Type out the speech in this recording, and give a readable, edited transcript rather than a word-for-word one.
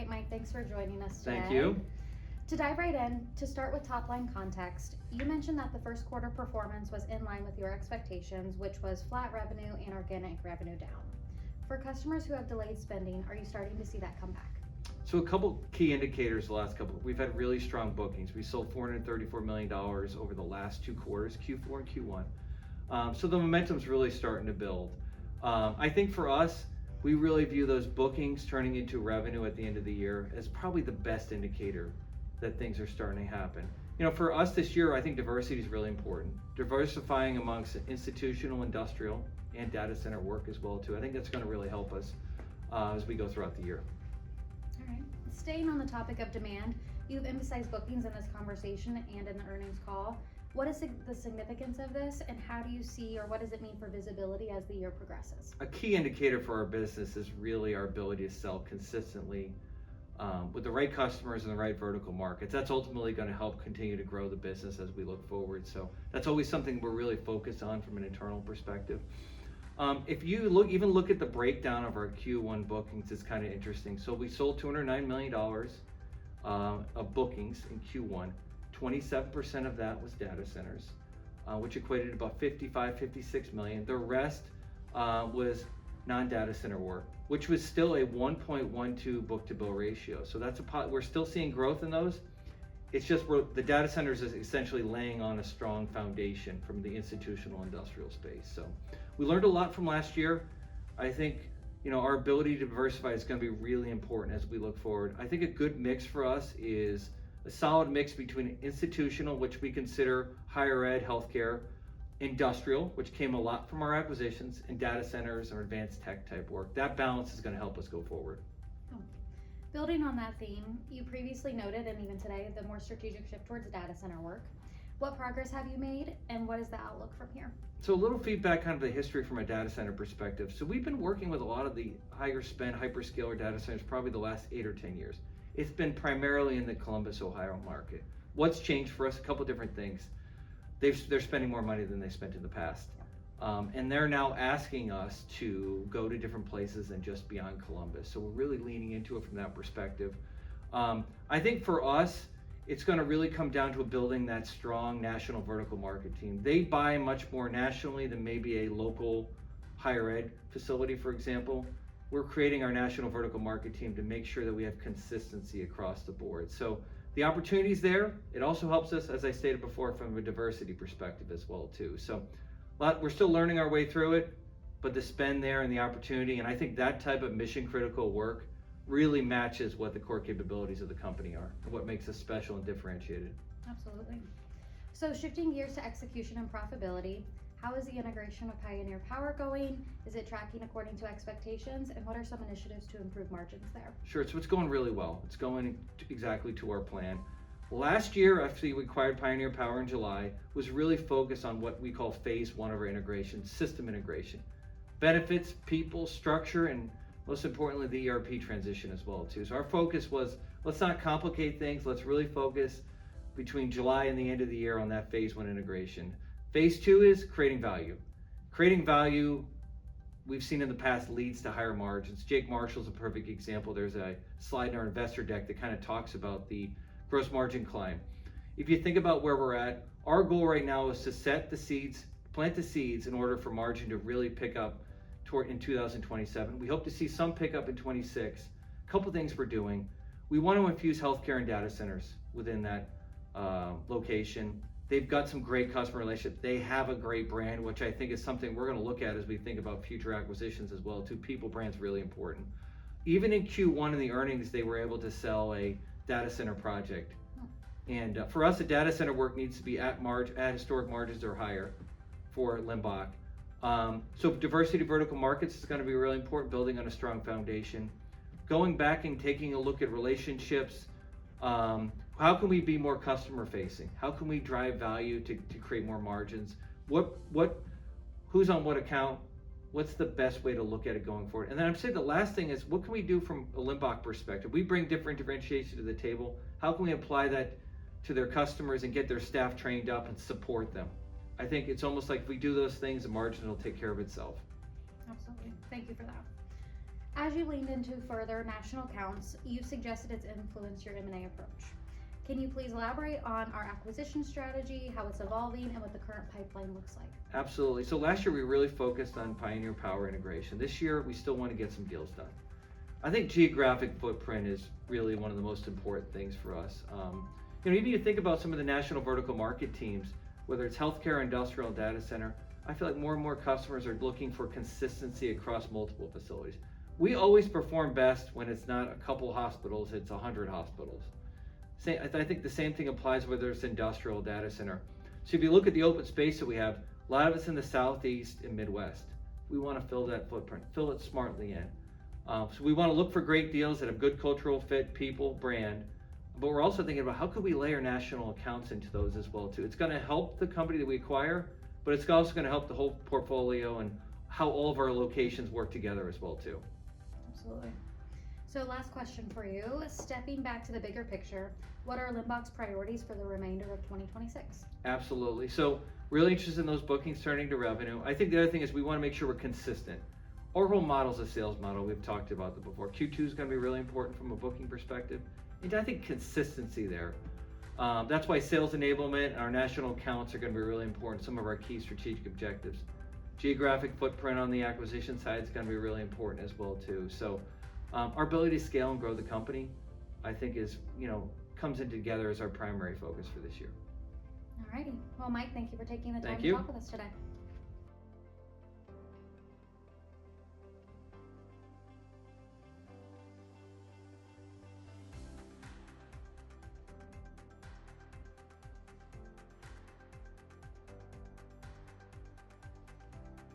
right, Mike, thanks for joining us today. Thank you. To dive right in, to start with top line context, you mentioned that the first quarter performance was in line with your expectations, which was flat revenue and organic revenue down. For customers who have delayed spending, are you starting to see that come back? So a couple key indicators we've had really strong bookings. We sold $434 million over the last 2 quarters, Q4 and Q1. So the momentum's really starting to build. I think for us, we really view those bookings turning into revenue at the end of the year as probably the best indicator that things are starting to happen. You know, for us this year, I think diversity is really important. Diversifying amongst institutional, industrial, and data center work as well too. I think that's going to really help us as we go throughout the year. All right. Staying on the topic of demand, you've emphasized bookings in this conversation and in the earnings call. What is the significance of this, and how do you see, or what does it mean for visibility as the year progresses? A key indicator for our business is really our ability to sell consistently with the right customers in the right vertical markets. That's ultimately going to help continue to grow the business as we look forward. So that's always something we're really focused on from an internal perspective. If you look at the breakdown of our Q1 bookings, it's kind of interesting. So we sold $209 million of bookings in Q1. 27% of that was data centers, which equated to about $56 million. The rest was non-data center work, which was still a 1.12 book-to-bill ratio. So we're still seeing growth in those. It's just the data centers is essentially laying on a strong foundation from the institutional industrial space. So we learned a lot from last year. I think our ability to diversify is going to be really important as we look forward. I think a good mix for us is a solid mix between institutional, which we consider higher ed, healthcare, industrial, which came a lot from our acquisitions, and data centers or advanced tech type work. That balance is going to help us go forward. Building on that theme, you previously noted, and even today, the more strategic shift towards data center work. What progress have you made, and what is the outlook from here? So a little feedback, kind of the history from a data center perspective. So we've been working with a lot of the higher spend, hyperscaler data centers probably the last 8 or 10 years. It's been primarily in the Columbus, Ohio market. What's changed for us? A couple different things. They're spending more money than they spent in the past. And they're now asking us to go to different places than just beyond Columbus. So we're really leaning into it from that perspective. I think for us, it's going to really come down to building that strong national vertical market team. They buy much more nationally than maybe a local higher ed facility, for example. We're creating our national vertical market team to make sure that we have consistency across the board. So the opportunity's there. It also helps us, as I stated before, from a diversity perspective as well too. So we're still learning our way through it, but the spend there and the opportunity, and I think that type of mission critical work really matches what the core capabilities of the company are and what makes us special and differentiated. Absolutely. So shifting gears to execution and profitability, how is the integration of Pioneer Power going? Is it tracking according to expectations? And what are some initiatives to improve margins there? Sure, so it's going really well. It's going exactly to our plan. Last year, after we acquired Pioneer Power in July, was really focused on what we call phase 1 of our integration, system integration. Benefits, people, structure, and most importantly, the ERP transition as well too. So our focus was, let's not complicate things. Let's really focus between July and the end of the year on that phase 1 integration. Phase 2 is creating value. Creating value, we've seen in the past, leads to higher margins. Jake Marshall's a perfect example. There's a slide in our investor deck that kind of talks about the gross margin climb. If you think about where we're at, our goal right now is to plant the seeds in order for margin to really pick up in 2027. We hope to see some pickup in 26. A couple things we're doing. We want to infuse healthcare and data centers within that location. They've got some great customer relationships. They have a great brand, which I think is something we're going to look at as we think about future acquisitions as well too. People brand's really important. Even in Q1 in the earnings, they were able to sell a data center project. And for us, the data center work needs to be at historic margins or higher for Limbach. So diversity vertical markets is going to be really important, building on a strong foundation. Going back and taking a look at relationships, how can we be more customer facing? How can we drive value to create more margins? Who's on what account? What's the best way to look at it going forward? And then I'm saying the last thing is, what can we do from a Limbach perspective? We bring differentiation to the table. How can we apply that to their customers and get their staff trained up and support them? I think it's almost like if we do those things, the margin will take care of itself. Absolutely. Thank you for that. As you leaned into further national accounts, you suggested it's influenced your M&A approach. Can you please elaborate on our acquisition strategy, how it's evolving, and what the current pipeline looks like? Absolutely. So last year we really focused on Pioneer Power integration. This year we still want to get some deals done. I think geographic footprint is really one of the most important things for us. Even you think about some of the national vertical market teams, whether it's healthcare, industrial, and data center, I feel like more and more customers are looking for consistency across multiple facilities. We always perform best when it's not a couple hospitals, it's 100 hospitals. I think the same thing applies whether it's industrial or data center. So if you look at the open space that we have, a lot of it's in the Southeast and Midwest. We want to fill that footprint, fill it smartly in. So we want to look for great deals that have good cultural fit, people, brand, but we're also thinking about how could we layer national accounts into those as well too. It's going to help the company that we acquire, but it's also going to help the whole portfolio and how all of our locations work together as well too. Absolutely. So last question for you, stepping back to the bigger picture, what are Limbach's priorities for the remainder of 2026? Absolutely. So really interested in those bookings turning to revenue. I think the other thing is we want to make sure we're consistent. Our whole model is a sales model. We've talked about that before. Q2 is going to be really important from a booking perspective. And I think consistency there. That's why sales enablement and our national accounts are going to be really important. Some of our key strategic objectives. Geographic footprint on the acquisition side is going to be really important as well too. So our ability to scale and grow the company, I think comes in together as our primary focus for this year. Alrighty. Well, Mike, thank you for taking the time Thank to you. talk with us today.